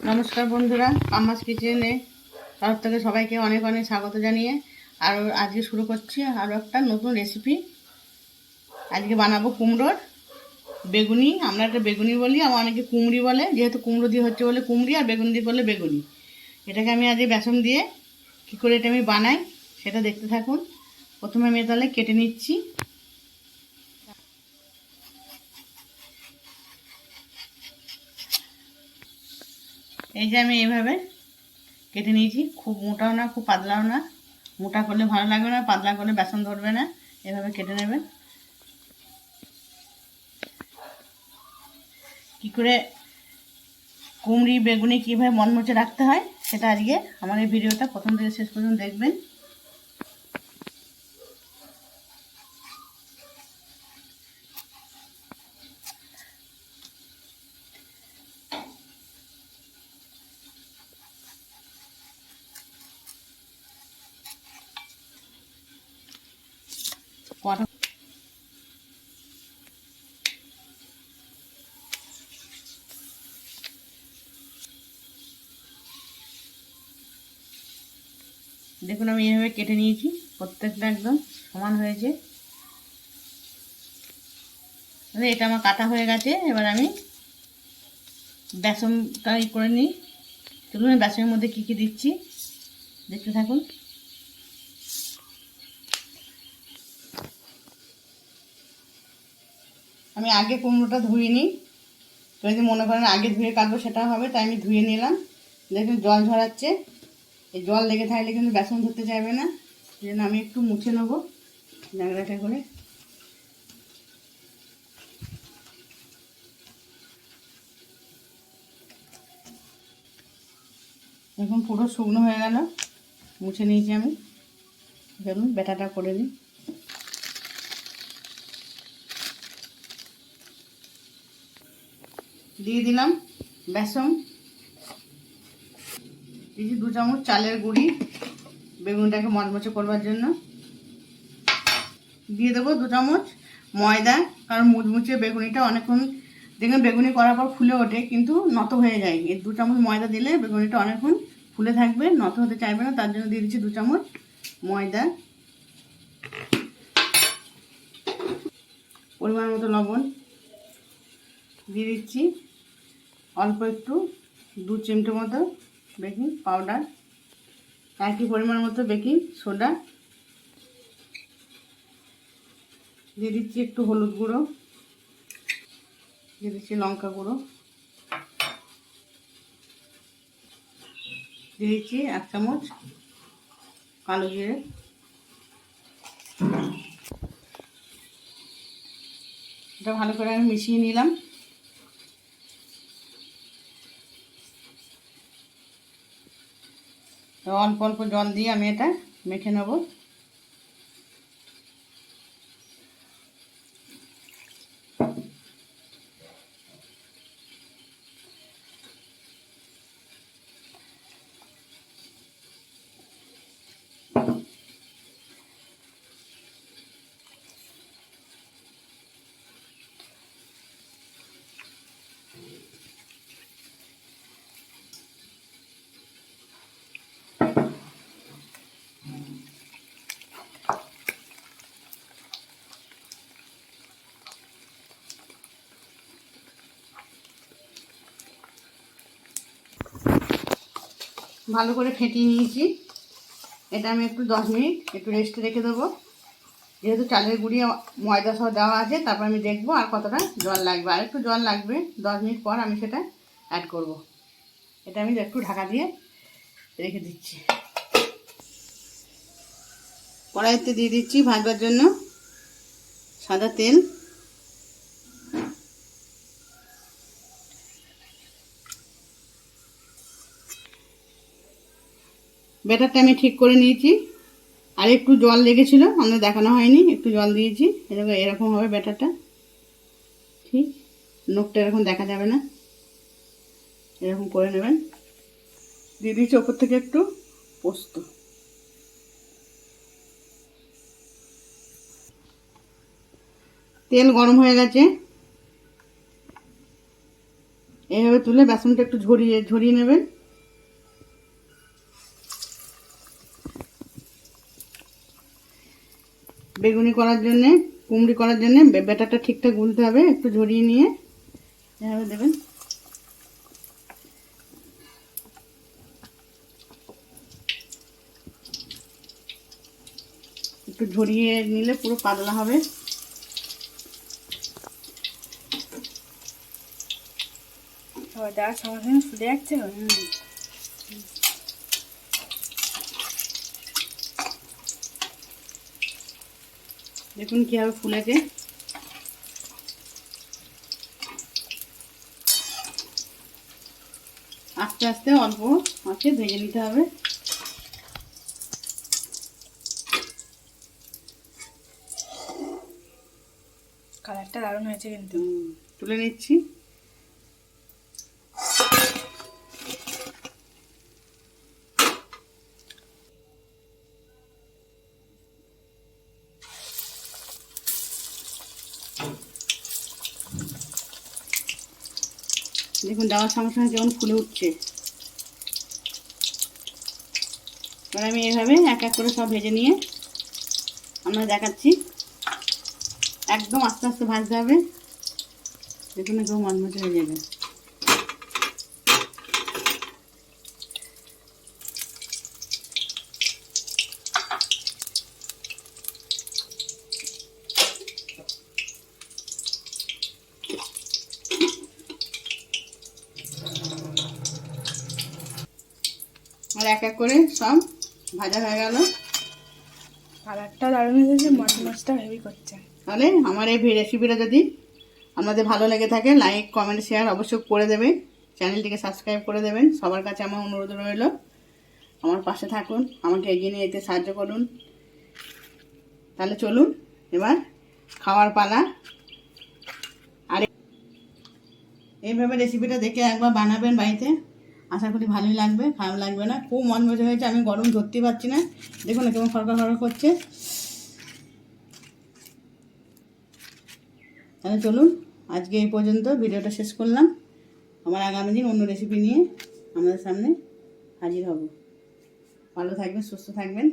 নমস্কার বন্ধুরা, আম্মাস কিচেনে তরফ থেকে সবাইকে অনেক অনেক স্বাগত জানিয়ে আর আজকে শুরু করছি আরও একটা নতুন রেসিপি। আজকে বানাবো কুমড়োর বেগুনি। আমরা একটা বেগুনি বলি, আবার অনেকে কুমড়ি বলে। যেহেতু কুমড়ো দিয়ে হচ্ছে বলে কুমড়ি, আর বেগুন দিয়ে করলে বেগুনি। এটাকে আমি আজকে বেসন দিয়ে কী করে এটা আমি বানাই সেটা দেখতে থাকুন। প্রথমে আমি তাহলে কেটে নিচ্ছি। এই যে আমি এইভাবে কেটে নিয়েছি, খুব মোটাও না খুব পাতলাও না। মোটা করলে ভালো লাগবে না, পাতলা করলে বেসন ধরবে না। এভাবে কেটে নেবেন। কী করে কুমড়ি বেগুনি কীভাবে মচমচে রাখতে হয় সেটা আজকে আমার এই ভিডিওটা প্রথম থেকে শেষ পর্যন্ত দেখবেন। দেখুন আমি এইভাবে কেটে নিয়েছি, প্রত্যেকটা একদম সমান হয়েছে। এটা আমার কাটা হয়ে গেছে। এবার আমি বেসনটা করে নিই। চলুন বেসনের মধ্যে কী কী দিচ্ছি দেখতে থাকুন। আমি আগে কুমড়োটা ধুয়ে নিই। যদি মনে করেন আগে ধুয়ে কাটবো সেটা হবে, তাই আমি ধুয়ে নিলাম। দেখুন জল ঝরাচ্ছে, এই জল লেগে থাকলে কিন্তু বেসন ধরতে চাইবে না। এই জন্য আমি একটু মুছে নেবো ন্যাংরাটা করে। এখন পুরো শুকনো হয়ে গেল, মুছে নিয়েছি আমি। দেখুন ব্যাটাটা করে নিই। দিয়ে দিলাম বেসন, দিয়েছি 2 চামচ চালের গুঁড়ি বেগুনটাকে মচমচে করবার জন্য। দিয়ে দেবো 2 চামচ ময়দা, কারণ মুচমুচে বেগুনিটা অনেকক্ষণ দেখবেন বেগুনি করার পর ফুলে ওঠে কিন্তু নত হয়ে যায়। এই 2 চামচ ময়দা দিলে বেগুনিটা অনেকক্ষণ ফুলে থাকবে, নত হতে চাইবে না। তার জন্য দিয়ে দিচ্ছি 2 চামচ ময়দা। পরিমাণ মতো লবণ দিয়ে দিচ্ছি, অল্প একটু 2 চিমটে মতো বেকিং পাউডার, একই পরিমাণ মতো বেকিং সোডা দিয়ে দিচ্ছি, একটু হলুদ গুঁড়ো দিয়ে দিচ্ছি, লঙ্কা গুঁড়ো দিয়ে দিচ্ছি, 1 চামচ কালো জিরে। এটা ভালো করে আমি মিশিয়ে নিলাম। অল্প অল্প জল দিয়ে আমি এটা মেখে নেব। ভালো করে ফেটিয়ে নিয়েছি। এটা আমি একটু 10 মিনিট একটু রেস্টে রেখে দেবো। যেহেতু চালের গুঁড়ি ময়দা সহ দেওয়া আছে, তারপর আমি দেখবো আর কতটা জল লাগবে। আর একটু জল লাগবে, 10 মিনিট পর আমি সেটা অ্যাড করব। এটা আমি একটু ঢাকা দিয়ে রেখে দিচ্ছি। কড়াইতে দিয়ে দিচ্ছি ভাজবার জন্য সাদা তেল। ব্যাটারটা আমি ঠিক করে নিয়েছি, আর একটু জল লেগেছিলো, আমাদের দেখানো হয়নি, একটু জল দিয়েছি। এরকম হবে ব্যাটারটা, ঠিক নোকটা এরকম দেখা যাবে না, এরকম করে নেবেন। দিয়ে দিয়েছি ওপর থেকে একটু পোস্ত। তেল গরম হয়ে গেছে, এইভাবে তুলে বেসনটা একটু ঝরিয়ে ঝরিয়ে নেবেন। বেগুনি করার জন্যে, কুমড়ি করার জন্যে ব্যাটারটা ঠিকঠাক গুলতে হবে। একটু ঝরিয়ে নিয়ে এভাবে দেবেন। একটু ঝরিয়ে নিলে পুরো পাতলা হবে। দেওয়ার সঙ্গে সঙ্গে ফুলে যাচ্ছে। দেখুন কিভাবে ফুলেছে। আস্তে আস্তে অল্প আঁচে ভেজে নিতে হবে। কালারটা দারুণ হয়েছে কিন্তু। তুলে নিচ্ছি। দেখুন দেওয়ার সঙ্গে সঙ্গে কেমন ফুলে উঠছে। এবার আমি এইভাবে এক এক করে সব ভেজে নিয়ে আমরা দেখাচ্ছি। একদম আস্তে আস্তে ভাজতে হবে। দেখুন একদম মচমচে হয়ে যাবে। আর এক এক করে সব ভাজা হয়ে গেল। কালারটা দারুণ হয়েছে, মচমচটা হেভি করছে। তাহলে আমার এই রেসিপিটা যদি আপনাদের ভালো লেগে থাকে, লাইক কমেন্ট শেয়ার অবশ্যই করে দেবেন। চ্যানেলটিকে সাবস্ক্রাইব করে দেবেন। সবার কাছে আমার অনুরোধ রইল, আমার পাশে থাকুন, আমাকে এগিয়ে নিয়ে যেতে সাহায্য করুন। তাহলে চলুন এবার খাওয়ার পালা। আর এইভাবে রেসিপিটা দেখে একবার বানাবেন বাড়িতে, আশা করি ভালোই লাগবে, খারাপ লাগবে না। খুব মচমচে হয়েছে, আমি গরম ধরতে পারছি না। দেখুন কেমন খরকা খরকা করছে। তাহলে চলুন আজকে এই পর্যন্ত ভিডিওটা শেষ করলাম। আমার আগামী দিন অন্য রেসিপি নিয়ে আমাদের সামনে হাজির হব। ভালো থাকবেন, সুস্থ থাকবেন।